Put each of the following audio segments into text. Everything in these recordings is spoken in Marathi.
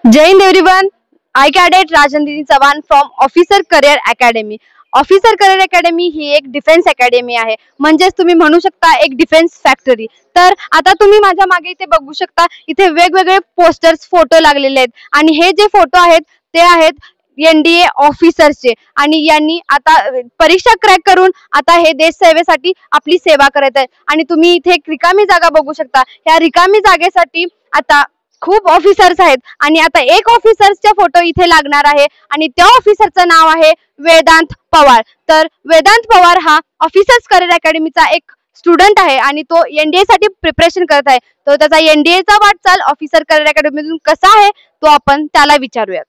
Jai Hind everyone. I cadet Rajnandini Chavan from officer career academy. Officer career academy ही एक डिफेन्स अकॅडमी आहे, म्हणजेच तुम्ही म्हणू शकता एक डिफेन्स फॅक्टरी. तर आता तुम्ही माझ्या मागे इथे बघू शकता, इथे वेगवेगळे पोस्टर्स फोटो लागलेले आहेत आणि हे जे फोटो आहेत ते आहेत एनडीए ऑफिसर्सचे. आणि यांनी आता परीक्षा क्रॅक करून आता हे देश सेवेसाठी आपली सेवा करत आहे. आणि तुम्ही इथे एक रिकामी जागा बघू शकता. या रिकामी जागेसाठी आता खूप ऑफिसर्स आहेत आणि आता एक ऑफिसर्सचा फोटो इथे लागणार आहे आणि त्या ऑफिसरचं नाव आहे वेदांत पवार. तर वेदांत पवार हा ऑफिसर्स करिअर अकॅडमीचा एक स्टुडंट आहे आणि तो एनडीए साठी प्रिपरेशन करत आहे. तो त्याचा एनडीएचा वाटचाल ऑफिसर करिअर अकॅडमीतून कसा आहे तो आपण त्याला विचारूयात.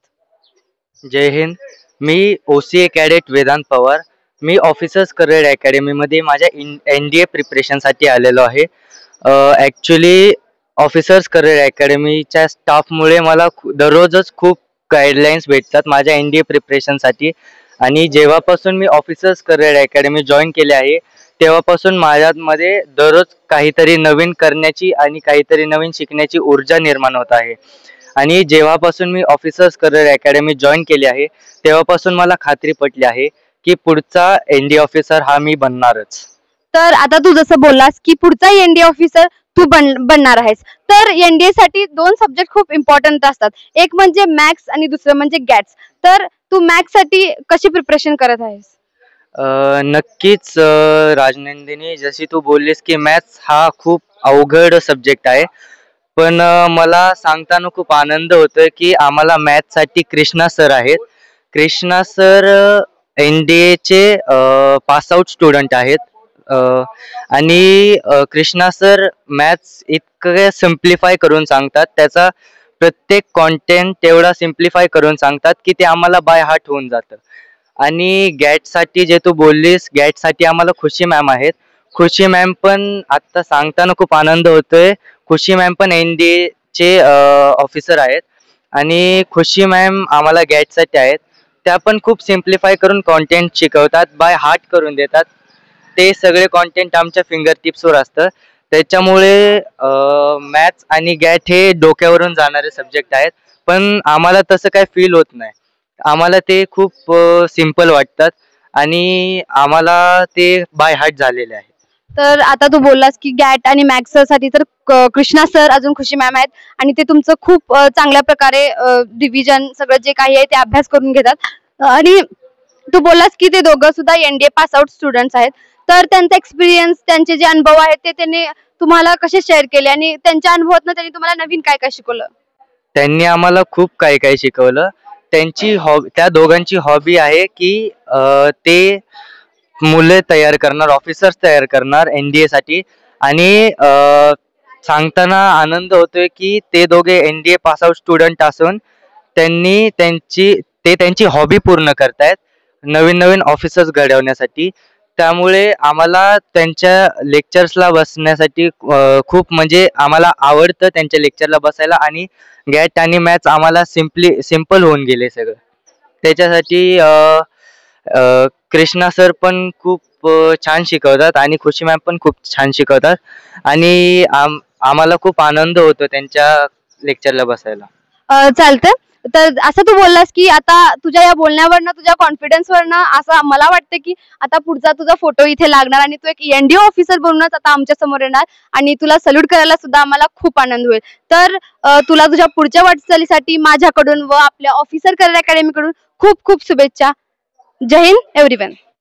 जय हिंद. मी ओसीए कॅडेट वेदांत पवार. मी ऑफिसर्स करिअर अकॅडमीमध्ये माझ्या एनडीए प्रिपरेशनसाठी आलेलो आहे. ॲक्च्युली ऑफिसर्स करिअर अकॅडमीच्या स्टाफमुळे मला दररोजच खूप गाईडलाईन्स भेटतात माझ्या एनडीए प्रिपरेशनसाठी. आणि जेव्हापासून मी ऑफिसर्स करिअर अकॅडमी जॉईन केले आहे तेव्हापासून माझ्यामध्ये दररोज काहीतरी नवीन करण्याची आणि काहीतरी नवीन शिकण्याची ऊर्जा निर्माण होत आहे. आणि जेव्हापासून मी ऑफिसर्स करिअर अकॅडमी जॉईन केली आहे तेव्हापासून मला खात्री पटली आहे की पुढचा एनडीए ऑफिसर हा मी बनणारच. तर आता तू जसं बोललास की पुढचा एनडीए ऑफिसर तू बनणार आहेस, तर एनडीए साठी दोन सब्जेक्ट खूप इम्पॉर्टंट असतात, एक म्हणजे मॅथ्स आणि दुसरं म्हणजे गॅट्स. तर तू मॅथ्स साठी कशी प्रिपरेशन करत आहेस? नक्कीच राजनंदिनी, जशी तू बोललीस की मॅथ्स हा खूप अवघड सब्जेक्ट आहे, पण मला सांगताना खूप आनंद होतोय की आम्हाला मॅथ्ससाठी कृष्णा सर आहेत. कृष्णा सर एनडीएचे पासआउट स्टुडंट आहेत. आणि कृष्णा सर मॅथ्स इतकं सिम्प्लिफाय करून सांगतात, त्याचा प्रत्येक कॉन्टेंट एवढा सिम्प्लिफाय करून सांगतात की ते आम्हाला बाय हार्ट होऊन जातं. आणि गॅटसाठी जे तू बोललीस, गॅटसाठी आम्हाला खुशी मॅम आहेत. खुशी मॅम पण आत्ता सांगताना खूप आनंद होतोय. खुशी मॅम पण एनडीएचे ऑफिसर आहेत आणि खुशी मॅम आम्हाला गॅटसाठी आहेत. त्या पण खूप सिम्प्लिफाय करून कॉन्टेंट शिकवतात, बाय हार्ट करून देतात. ते सगळे कॉन्टेंट आमच्या फिंगर टिप्सवर असतं. त्याच्यामुळे मॅथ्स आणि गॅट हे डोक्यावरून जाणारे सब्जेक्ट आहेत, पण आम्हाला तसं काय फील होत नाही. आम्हाला ते खूप सिम्पल वाटतात आणि आम्हाला ते बाय हार्ट झालेले आहे. तर आता तू बोललास की गॅट आणि मॅथ्स साठी तर कृष्णा सर अजून खुशी मॅम आहेत आणि ते तुमचं खूप चांगल्या प्रकारे डिव्हिजन सगळं जे काही आहे ते अभ्यास करून घेतात. आणि तू बोललास की ते दोघं सुद्धा एनडीए पास आउट स्टुडंट्स आहेत. तर त्यांचा एक्सपिरियन्स, त्यांचे जे अनुभव आहेत ते त्यांनी तुम्हाला कसे शेअर केले आणि त्यांच्या अनुभवातून त्यांनी तुम्हाला नवीन काय काय शिकवलं? त्यांनी आम्हाला खूप काही काही शिकवलं. त्या दोघांची हॉबी आहे की ते मुले तयार करणार, ऑफिसर्स तयार करणार एनडीए साठी. आणि सांगताना आनंद होतोय की ते दोघे एनडीए पास आउट स्टुडंट असून त्यांची हॉबी पूर्ण करतायत नवीन नवीन ऑफिसर्स घडवण्यासाठी. त्यामुळे आम्हाला त्यांच्या लेक्चर्सला बसण्यासाठी खूप म्हणजे आम्हाला आवडतं त्यांच्या लेक्चरला बसायला. आणि गॅट आणि मॅथ्स आम्हाला सिम्पल होऊन गेले सगळं. त्याच्यासाठी कृष्णा सर पण खूप छान शिकवतात आणि खुशी मॅम पण खूप छान शिकवतात आणि आम्हाला खूप आनंद होतो त्यांच्या लेक्चरला बसायला. चालतं. तर असं तू बोललास की आता तुझ्या या बोलण्यावरनं, तुझ्या कॉन्फिडन्सवरनं असं मला वाटतं की आता पुढचा तुझा फोटो इथे लागणार आणि तू एक एनडीए ऑफिसर बनूनच आता आमच्या समोर येणार आणि तुला सल्यूट करायला सुद्धा आम्हाला खूप आनंद होईल. तर तुला तुझ्या पुढच्या वाटचालीसाठी माझ्याकडून व आपल्या ऑफिसर करिअर अकॅडमीकडून खूप खूप शुभेच्छा. जय हिंद एव्हरीवन.